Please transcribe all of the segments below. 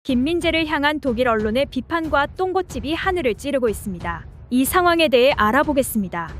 김민재를 향한 독일 언론의 비판과 똥고집이 하늘을 찌르고 있습니다. 이 상황에 대해 알아보겠습니다.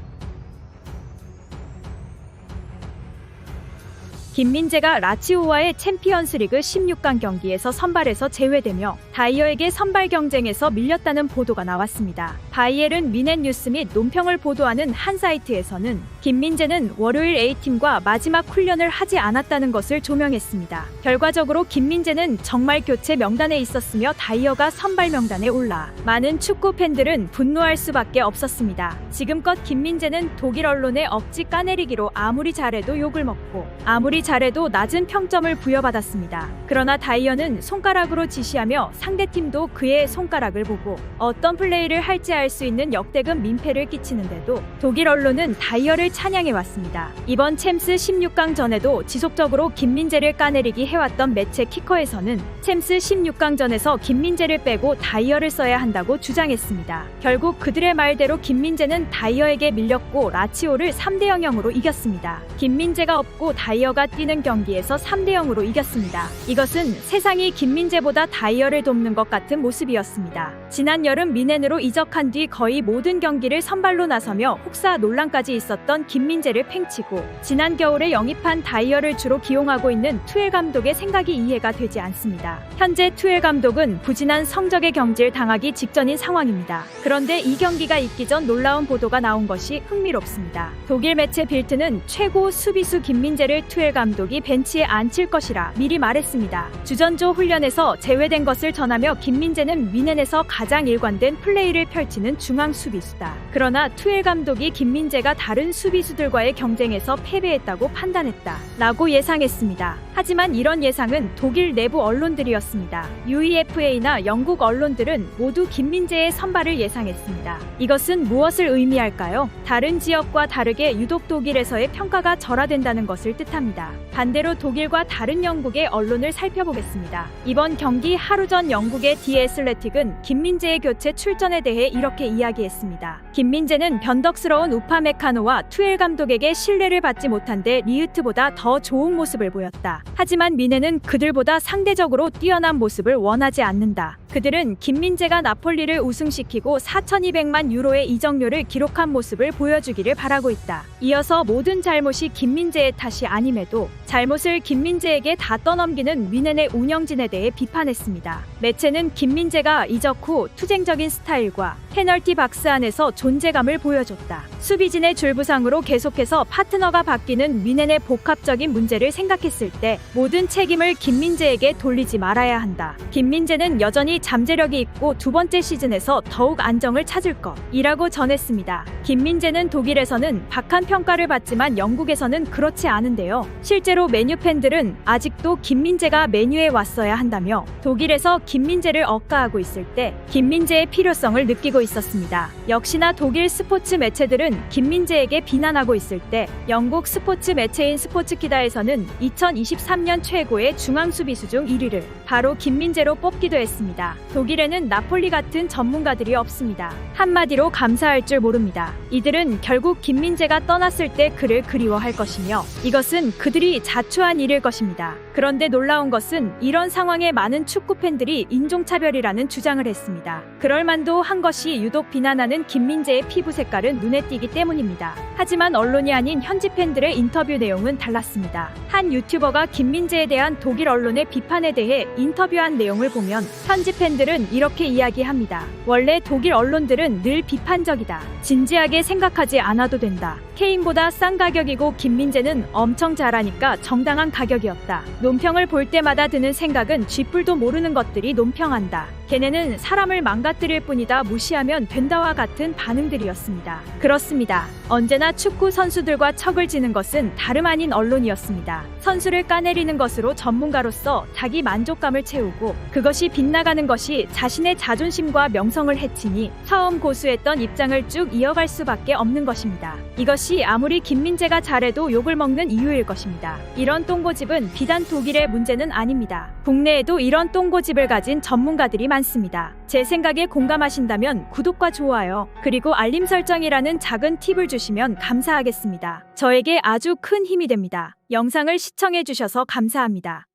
김민재가 라치오와의 챔피언스리그 16강 경기에서 선발에서 제외되며 다이어에게 선발 경쟁에서 밀렸다는 보도가 나왔습니다. 바이에른 미넨 뉴스 및 논평을 보도하는 한 사이트에서는 김민재는 월요일 A팀과 마지막 훈련을 하지 않았다는 것을 조명했습니다. 결과적으로 김민재는 정말 교체 명단에 있었으며 다이어가 선발 명단에 올라 많은 축구 팬들은 분노할 수밖에 없었습니다. 지금껏 김민재는 독일 언론의 억지 까내리기로 아무리 잘해도 욕을 먹고 아무리 잘해도 낮은 평점을 부여받았습니다. 그러나 다이어는 손가락으로 지시하며 상대팀도 그의 손가락을 보고 어떤 플레이를 할지 알 수 있는 역대급 민폐를 끼치는데도 독일 언론은 다이어를 찬양해왔습니다. 이번 챔스 16강전에도 지속적으로 김민재를 까내리기 해왔던 매체 키커에서는 챔스 16강전에서 김민재를 빼고 다이어를 써야 한다고 주장했습니다. 결국 그들의 말대로 김민재는 다이어에게 밀렸고 라치오를 3대0으로 이겼습니다. 김민재가 없고 다이어가 뛰는 경기에서 3대0으로 이겼습니다. 이것은 세상이 김민재보다 다이어를 돕는 것 같은 모습이었습니다. 지난 여름 미넨으로 이적한 뒤 거의 모든 경기를 선발로 나서며 혹사 논란까지 있었던 김민재를 팽치고 지난 겨울에 영입한 다이어를 주로 기용하고 있는 투엘 감독의 생각이 이해가 되지 않습니다. 현재 투엘 감독은 부진한 성적의 경질 당하기 직전인 상황입니다. 그런데 이 경기가 있기 전 놀라운 보도가 나온 것이 흥미롭습니다. 독일 매체 빌트는 최고 수비수 김민재를 투엘 감독이 벤치에 앉힐 것이라 미리 말했습니다. 주전조 훈련에서 제외된 것을 전하며 김민재는 미넨에서 가장 일관된 플레이를 펼치는 중앙 수비수다. 그러나 투엘 감독이 김민재가 다른 수비수들과의 경쟁에서 패배했다고 판단했다 라고 예상했습니다. 하지만 이런 예상은 독일 내부 언론들이었습니다. UEFA나 영국 언론들은 모두 김민재의 선발을 예상했습니다. 이것은 무엇을 의미할까요? 다른 지역과 다르게 유독 독일에서의 평가가 절하된다는 것을 뜻합니다. 반대로 독일과 다른 영국의 언론을 살펴보겠습니다. 이번 경기 하루 전 영국의 디 애슬레틱은 김민재의 교체 출전에 대해 이렇게 이야기했습니다. 김민재는 변덕스러운 우파메카노와 투엘 감독에게 신뢰를 받지 못한 데 리흐트보다 더 좋은 모습을 보였다. 하지만 미넨은 그들보다 상대적으로 뛰어난 모습을 원하지 않는다. 그들은 김민재가 나폴리를 우승시키고 4,200만 유로의 이적료를 기록한 모습을 보여주기를 바라고 있다. 이어서 모든 잘못이 김민재의 탓이 아님에도 잘못을 김민재에게 다 떠넘기는 미넨의 운영진에 대해 비판했습니다. 매체는 김민재가 이적 후 투쟁적인 스타일과 페널티 박스 안에서 존재감을 보여줬다. 수비진의 줄부상으로 계속해서 파트너가 바뀌는 미넨의 복합적인 문제를 생각했을 때 모든 책임을 김민재에게 돌리지 말아야 한다. 김민재는 여전히 잠재력이 있고 두 번째 시즌에서 더욱 안정을 찾을 것이라고 전했습니다. 김민재는 독일에서는 박한 평가를 받지만 영국에서는 그렇지 않은데요. 실제로 메뉴 팬들은 아직도 김민재가 메뉴에 왔어야 한다며 독일에서 김민재를 억가하고 있을 때 김민재의 필요성을 느끼고 있었습니다. 역시나 독일 스포츠 매체들은 김민재에게 비난하고 있을 때 영국 스포츠 매체인 스포츠키다에서는 2023년 최고의 중앙 수비수 중 1위를 바로 김민재로 뽑기도 했습니다. 독일에는 나폴리 같은 전문가들이 없습니다. 한마디로 감사할 줄 모릅니다. 이들은 결국 김민재가 떠났을 때 그를 그리워할 것이며 이것은 그들이 자초한 일일 것입니다. 그런데 놀라운 것은 이런 상황에 많은 축구 팬들이 인종차별이라는 주장을 했습니다. 그럴 만도 한 것이 유독 비난하는 김민재의 피부 색깔은 눈에 띄기 때문입니다. 하지만 언론이 아닌 현지 팬들의 인터뷰 내용은 달랐습니다. 한 유튜버가 김민재에 대한 독일 언론의 비판에 대해 인터뷰한 내용을 보면 현지 팬들은 이렇게 이야기합니다. 원래 독일 언론들은 늘 비판적이다. 진지하게 생각하지 않아도 된다. 케인보다 싼 가격이고 김민재는 엄청 잘하니까 정당한 가격이었다. 논평을 볼 때마다 드는 생각은 쥐뿔도 모르는 것들이 논평한다. 걔네는 사람을 망가뜨릴 뿐이다. 무시하면 된다와 같은 반응들이었습니다. 그렇습니다. 언제나 축구 선수들과 척을 지는 것은 다름 아닌 언론이었습니다. 선수를 까내리는 것으로 전문가로서 자기 만족감을 채우고 그것이 빗나가는 것이 자신의 자존심과 명성을 해치니 처음 고수했던 입장을 쭉 이어갈 수밖에 없는 것입니다. 이것이 아무리 김민재가 잘해도 욕을 먹는 이유일 것입니다. 이런 똥고집은 비단 독일의 문제는 아닙니다. 국내에도 이런 똥고집을 가진 전문가들이 많습니다. 제 생각에 공감하신다면 구독과 좋아요 그리고 알림 설정이라는 작은 팁을 주시면 감사하겠습니다. 저에게 아주 큰 힘이 됩니다. 영상을 시청해주셔서 감사합니다.